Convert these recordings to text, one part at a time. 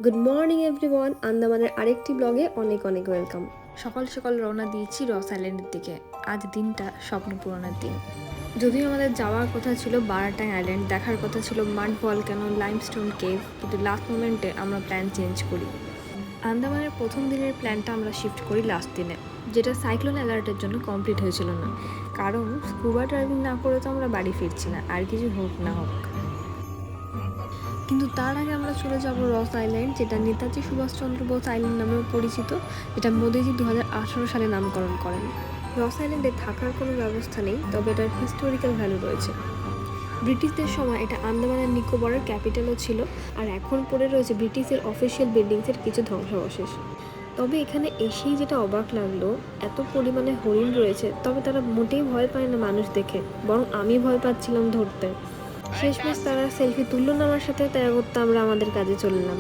Good morning everyone, আন্দামানের আরেকটি ব্লগে অনেক অনেক ওয়েলকাম। সকাল সকাল রওনা দিয়েছি রস আইল্যান্ডের দিকে। আজ দিনটা স্বপ্ন পূরণের দিন। যদিও আমাদের যাওয়ার কথা ছিল বারাটাং আইল্যান্ড, দেখার কথা ছিল মাড ভলক্যানো, লাইমস্টোন কেভ, কিন্তু লাস্ট মোমেন্টে আমরা প্ল্যান চেঞ্জ করি। আন্দামানের প্রথম দিনের প্ল্যানটা আমরা শিফট করি লাস্ট দিনে, যেটা সাইক্লোন অ্যালার্টের জন্য কমপ্লিট হয়েছিল না। কারণ স্কুবা ড্রাইভিং না করে তো আমরা বাড়ি ফিরছি না, আর কিছু হোক না হোক। কিন্তু তার আগে আমরা চলে যাব রস আইল্যান্ড, যেটা নেতাজি সুভাষচন্দ্র বোস আইল্যান্ড নামেও পরিচিত, যেটা মোদিজি 2018 সালে নামকরণ করেন। রস আইল্যান্ডে থাকার কোনো ব্যবস্থা নেই, তবে এটার হিস্টোরিক্যাল ভ্যালু রয়েছে। ব্রিটিশদের সময় এটা আন্দামানের নিকোবরের ক্যাপিটালও ছিল, আর এখন পড়ে রয়েছে ব্রিটিশের অফিসিয়াল বিল্ডিংসের কিছু ধ্বংসাবশেষ। তবে এখানে এসেই যেটা অবাক লাগলো, এত পরিমাণে হরিণ রয়েছে, তবে তারা মোটেই ভয় পায় না মানুষ দেখে, বরং আমি ভয় পাচ্ছিলাম ধরতে। শেষমেশ তারা সেলফি তুললো না আমার সাথে, তাই করতে আমরা আমাদের কাজে চললাম।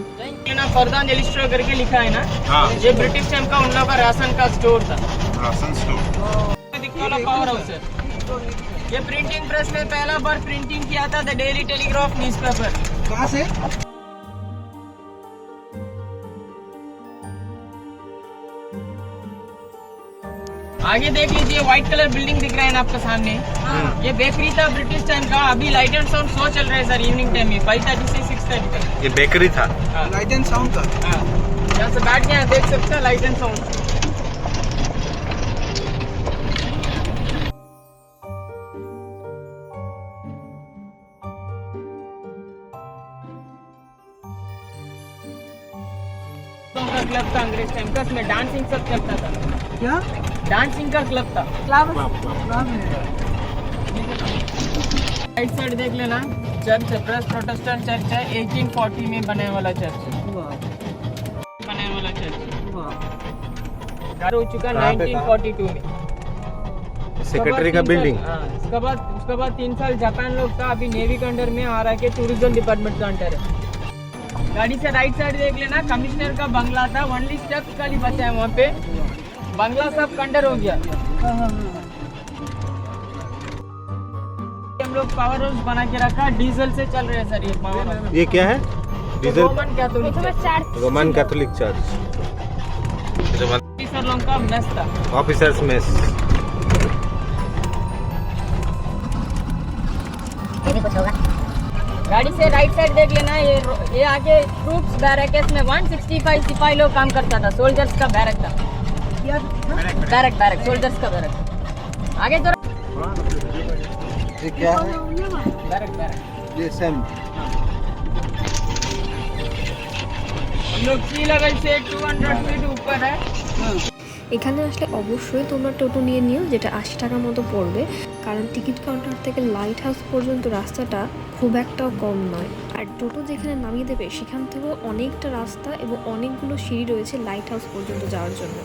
श्रद्धांजलि स्टोर करके लिखा है ना। हाँ। ये ब्रिटिश टाइम का उन लोगों का राशन का स्टोर था। राशन स्टोर दिखने वाला पावर हाउस है। ये प्रिंटिंग प्रेस में पहला बार प्रिंटिंग किया था द डेली टेलीग्राफ न्यूज़पेपर। कहाँ से? आगे देख लीजिए, व्हाइट कलर बिल्डिंग दिख रहा है ना आपके सामने। ये बेकरी था ब्रिटिश टाइम का। अभी लाइट एंड साउंड शो चल रहा है सर, इवनिंग टाइम में 5:30 से 6:30 तक। ये बेकरी था। लाइट एंड साउंड का। यहाँ से बैठ के यहाँ देख सकते हैं लाइट एंड साउंड। का क्लब था अंग्रेज टाइम का, इसमें डांसिंग सब चलता था। क्या? डांसिंग का क्लब था। राइट साइड देख लेना, चर्च है, प्रेस प्रोटेस्टेंट चर्च है, 1840 में बने वाला चर्च है। बने वाला चर्च हो चुका 1942 में। सेक्रेटरी का बिल्डिंग। उसके बाद 3 साल जापान लोग था, अभी नेवी के अंडर में आ रहा है, टूरिज्म डिपार्टमेंट का अंडर है। गाड़ी से राइट साइड देख लेना, कमिश्नर का बंगला था, ओनली स्टेप्स खाली बचा है वहाँ पे, बंगला सब कंडर हो गया। हम लोग पावर हाउस बना के रखा, डीजल से चल रहे हैं सर ये पावर हाउस। ये क्या है? Diesel. Roman Catholic church. Officer लोगों का मेस था। Officers mess. गाड़ी से राइट साइड देख लेना, ये आगे ट्रूप्स बैरकेस में 165 सिपाही लोग काम करता था, सोल्जर्स का बैरक था। बैरक सोल्जर्स का बैरक। आगे तो ये क्या है? बैरक ये सेम। हम लोग सी लेवल से 200 फीट ऊपर है। এখানে আসলে অবশ্যই তোমরা টোটো নিয়ে নিও, যেটা 80 টাকা মতো পড়বে, কারণ টিকিট কাউন্টার থেকে লাইট হাউস পর্যন্ত রাস্তাটা খুব একটাও কম নয়। আর টোটো যেখানে নামিয়ে দেবে সেখান থেকেও অনেকটা রাস্তা এবং অনেকগুলো সিঁড়ি রয়েছে লাইট হাউস পর্যন্ত যাওয়ার জন্য।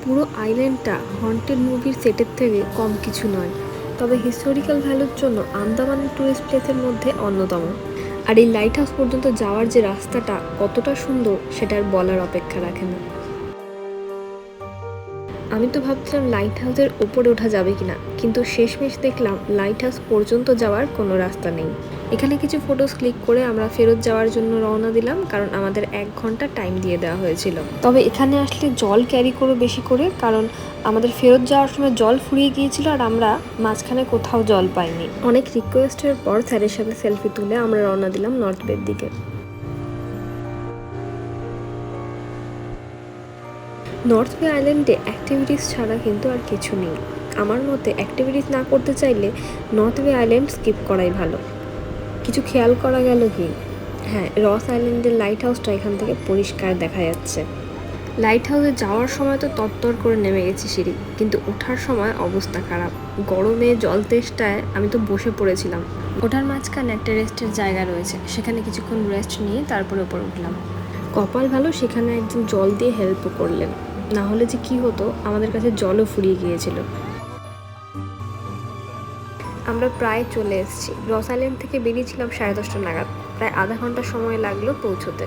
পুরো আইল্যান্ডটা হন্টেড মুভির সেটের থেকে কম কিছু নয়, তবে হিস্টোরিক্যাল ভ্যালুর জন্য আন্দামানের টুরিস্ট প্লেসের মধ্যে অন্যতম। আর এই লাইট হাউস পর্যন্ত যাওয়ার যে রাস্তাটা কতটা সুন্দর সেটার বলার অপেক্ষা রাখে না। আমি তো ভাবছিলাম লাইট হাউসের ওপরে ওঠা যাবে কিনা, কিন্তু শেষমেশ দেখলাম লাইট হাউস পর্যন্ত যাওয়ার কোনো রাস্তা নেই। এখানে কিছু ফটোস ক্লিক করে আমরা ফেরত যাওয়ার জন্য রওনা দিলাম, কারণ আমাদের 1 ঘন্টা টাইম দিয়ে দেওয়া হয়েছিল। তবে এখানে আসলে জল ক্যারি করো বেশি করে, কারণ আমাদের ফেরত যাওয়ার সময় জল ফুরিয়ে গিয়েছিল আর আমরা মাঝখানে কোথাও জল পাইনি। অনেক রিকোয়েস্টের পর স্যারের সাথে সেলফি তুলে আমরা রওনা দিলাম নর্থ বের দিকে। নর্থ বে আইল্যান্ডে অ্যাক্টিভিটিস ছাড়া কিন্তু আর কিছু নেই। আমার মতে অ্যাক্টিভিটিস না করতে চাইলে নর্থ বে আইল্যান্ড স্কিপ করাই ভালো। কিছু খেয়াল করা গেল কি, হ্যাঁ, রস আইল্যান্ডের লাইট হাউসটা এখান থেকে পরিষ্কার দেখা যাচ্ছে। লাইট হাউসে যাওয়ার সময় তো তত্তর করে নেমে গেছি সিঁড়ি, কিন্তু ওঠার সময় অবস্থা খারাপ। গরমে জল তেষ্টায় আমি তো বসে পড়েছিলাম। ওঠার মাঝখানে একটা রেস্টের জায়গা রয়েছে, সেখানে কিছুক্ষণ রেস্ট নিয়ে তারপরে ওপরে উঠলাম। কপাল ভালো, সেখানে একজন জল দিয়ে হেল্পও করলেন, না হলে যে কি হতো, আমাদের কাছে জলও ফুরিয়ে গিয়েছিল। আমরা প্রায় চলে এসেছি। রস আইল্যান্ড থেকে বেরিয়েছিলাম 10:30 নাগাদ, প্রায় আধা ঘন্টা সময় লাগলো পৌঁছতে।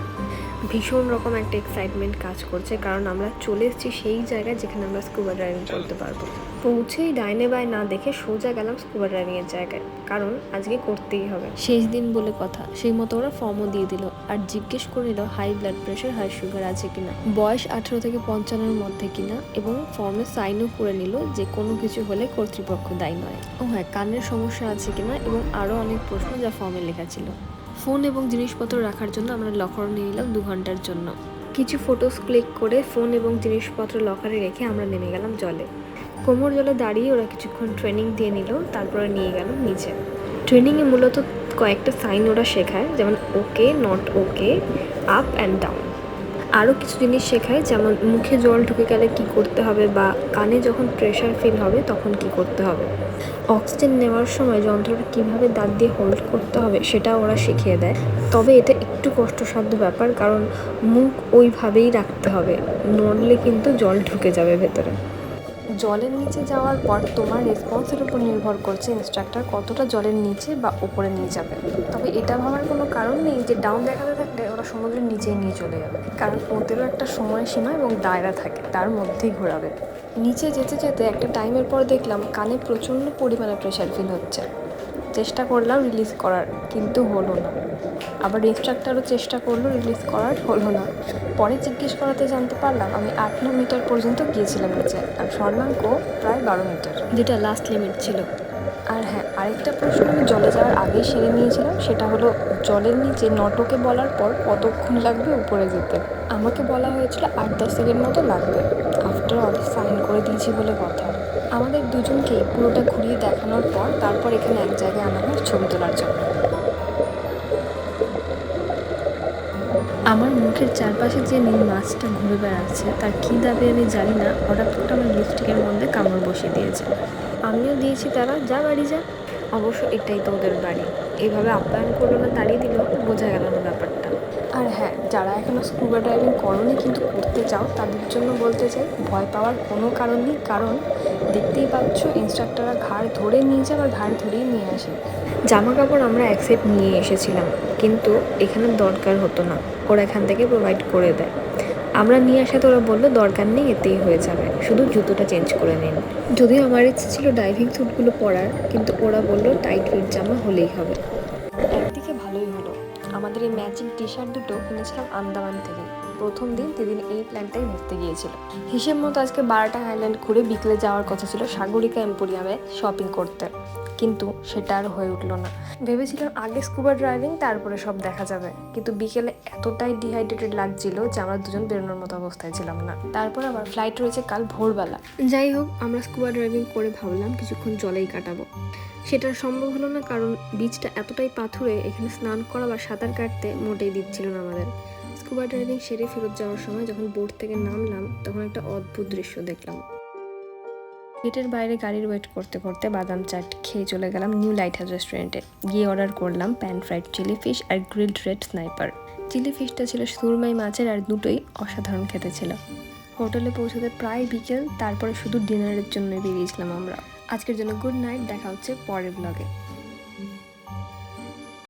ভীষণ রকম একটা এক্সাইটমেন্ট কাজ করছে, কারণ আমরা চলে এসেছি সেই জায়গায় যেখানে আমরা স্কুবা ড্রাইভিং করতে পারবো। পৌঁছেই ডাইনে বাই না দেখে সোজা গেলাম স্কুবা ড্রাইভিংয়ের জায়গায়, কারণ আজকে করতেই হবে। শেষ দিন বলে কথা, সেই মতো ওরা ফর্মও দিয়ে দিল আর জিজ্ঞেস করে নিল high blood pressure, high sugar আছে কিনা, বয়স 18 থেকে 55-এর মধ্যে কিনা, এবং ফর্মে সাইনও করে নিল যে কোনো কিছু হলে কর্তৃপক্ষ দায়ী নয়। ও হ্যাঁ, কানের সমস্যা আছে কিনা এবং আরও অনেক প্রশ্ন যা ফর্মে লেখা ছিল। ফোন এবং জিনিসপত্র রাখার জন্য আমরা লকার নিয়ে নিলাম 2 ঘন্টার জন্য। কিছু ফটোস ক্লিক করে ফোন এবং জিনিসপত্র লকারে রেখে আমরা নেমে গেলাম জলে। কোমর জলে দাঁড়িয়ে ওরা কিছুক্ষণ ট্রেনিং দিয়ে নিল, তারপরে নিয়ে গেল নিচে। ট্রেনিংয়ে মূলত কয়েকটা সাইন ওরা শেখায়, যেমন okay, not okay, up and down. আরও কিছু জিনিস শেখায়, যেমন মুখে জল ঢুকে গেলে কি করতে হবে, বা কানে যখন প্রেশার ফিল হবে তখন কি করতে হবে। অক্সিজেন নেওয়ার সময় যন্ত্রটা কীভাবে দাঁত দিয়ে হোল্ড করতে হবে সেটা ওরা শিখিয়ে দেয়। তবে এটা একটু কষ্টসাধ্য ব্যাপার, কারণ মুখ ওইভাবেই রাখতে হবে, নড়লে কিন্তু জল ঢুকে যাবে ভেতরে। জলের নিচে যাওয়ার পর তোমার রেসপন্সের উপর নির্ভর করছে ইনস্ট্রাক্টর কতটা জলের নিচে বা উপরে নিয়ে যাবে। তবে এটা ভাবার কোনো কারণ নেই যে ডাউন দেখাতে থাকলে ওরা সমুদ্রের নিচেই নিয়ে চলে যাবে, কারণ ওদেরও একটা সময়সীমা এবং দায়রা থাকে, তার মধ্যেই ঘোরাবে। নিচে যেতে যেতে একটা টাইমের পর দেখলাম কানে প্রচণ্ড পরিমাণে প্রেশার ফিল হচ্ছে। চেষ্টা করলাম রিলিজ করার, কিন্তু হলো না। আবার ইনস্ট্রাক্টরও চেষ্টা করলো রিলিজ করার, হলো না। পরে জিজ্ঞেস করাতে জানতে পারলাম আমি 8-9 মিটার পর্যন্ত গিয়েছিলাম নিচে, আর স্বর্ণাঙ্ক প্রায় 12 মিটার, যেটা লাস্ট লিমিট ছিল। আর হ্যাঁ, আরেকটা প্রশ্ন আমি জলে যাওয়ার আগেই সেরে নিয়েছিলাম, সেটা হলো জলের নিচে নটকে বলার পর কতক্ষণ লাগবে উপরে যেতে। আমাকে বলা হয়েছিল 8-10 সেকেন্ড মতো লাগবে। আফটার অল সাইন করে দিয়েছি বলে কথা। আমাদের দুজনকেই পুরোটা ঘুরিয়ে দেখানোর পর তারপর এখানে এক জায়গায় আনা হয় ছবি তোলার জন্য। আমার মুখের চারপাশে যে নীল মাছটা ঘুরে বেড়াচ্ছে তার কী দাবি আমি জানি না, হঠাৎ করে আমার লিপস্টিকের মধ্যে কামড় বসিয়ে দিয়েছে। আমিও দিয়েছি, তারা যা বাড়ি যা। অবশ্য এটাই তো ওদের বাড়ি, এইভাবে আপ্যায়ন করলো না, তাড়িয়ে দিল, বোঝা গেল না ব্যাপারটা। আর হ্যাঁ, যারা এখনও স্কুবা ড্রাইভিং করোনি কিন্তু করতে চাও, তাদের জন্য বলতে চাই ভয় পাওয়ার কোনো কারণ নেই, কারণ দেখতেই পাচ্ছ ইনস্ট্রাক্টররা ঘাড় ধরে নিয়ে যায় আর ঘাড় ধরেই নিয়ে আসে। জামা কাপড় আমরা এক সেট নিয়ে এসেছিলাম, কিন্তু এখানে দরকার হতো না, ওরা এখান থেকে প্রোভাইড করে দেয়। আমরা নিয়ে আসাতে ওরা বললো দরকার নেই, এতেই হয়ে যাবে, শুধু জুতোটা চেঞ্জ করে নিন। যদিও আমার ইচ্ছে ছিল ডাইভিং স্যুটগুলো পরার, কিন্তু ওরা বললো টাইট ফিট জামা হলেই হবে। একদিকে ভালোই হলো, আমাদের এই ম্যাচিং টি শার্ট দুটো কিনেছিলাম আন্দামান থেকে। প্রথম দিন সেদিন এই প্ল্যানটাই ঘুরতে গিয়েছিল। হিসেব মতো আজকে 12টা আইল্যান্ড ঘুরে বিকেলে যাওয়ার কথা ছিল সাগরিকা এম্পোরিয়ামে শপিং করতে, কিন্তু সেটা আর হয়ে উঠলো না। ভেবেছিলাম আগে স্কুবা ড্রাইভিং তারপরে সব দেখা যাবে, কিন্তু বিকেলে এতটাই ডিহাইড্রেটেড লাগছিল যে আমরা দুজন বেরোনোর মতো অবস্থায় ছিলাম না। তারপর আবার ফ্লাইট রয়েছে কাল ভোরবেলা। যাই হোক, আমরা স্কুবা ড্রাইভিং করে ভাবলাম কিছুক্ষণ জলেই কাটাবো। সেটা সম্ভব হলো না, কারণ বিচটা এতটাই পাথুরে, এখানে স্নান করা বা সাঁতার কাটতে মোটেই দিচ্ছিল না আমাদের। স্কুবা ড্রাইভিং সেরে ফেরত যাওয়ার সময় যখন বোট থেকে নামলাম তখন একটা অদ্ভুত দৃশ্য দেখলাম। গেটের বাইরে গাড়ির ওয়েট করতে করতে বাদাম চাট খেয়ে চলে গেলাম নিউ লাইট হাউস রেস্টুরেন্টে। গিয়ে অর্ডার করলাম প্যান ফ্রাইড চিলি ফিশ আর গ্রিলড রেড স্নাইপার। চিলি ফিশটা ছিল সুরমাই মাছের, আর দুটোই অসাধারণ খেতে ছিল। হোটেলে পৌঁছতে প্রায় বিকেল, তারপরে শুধু ডিনারের জন্য বেরিয়েছিলাম আমরা। আজকের জন্য গুড নাইট, দেখা হচ্ছে পরের ব্লগে।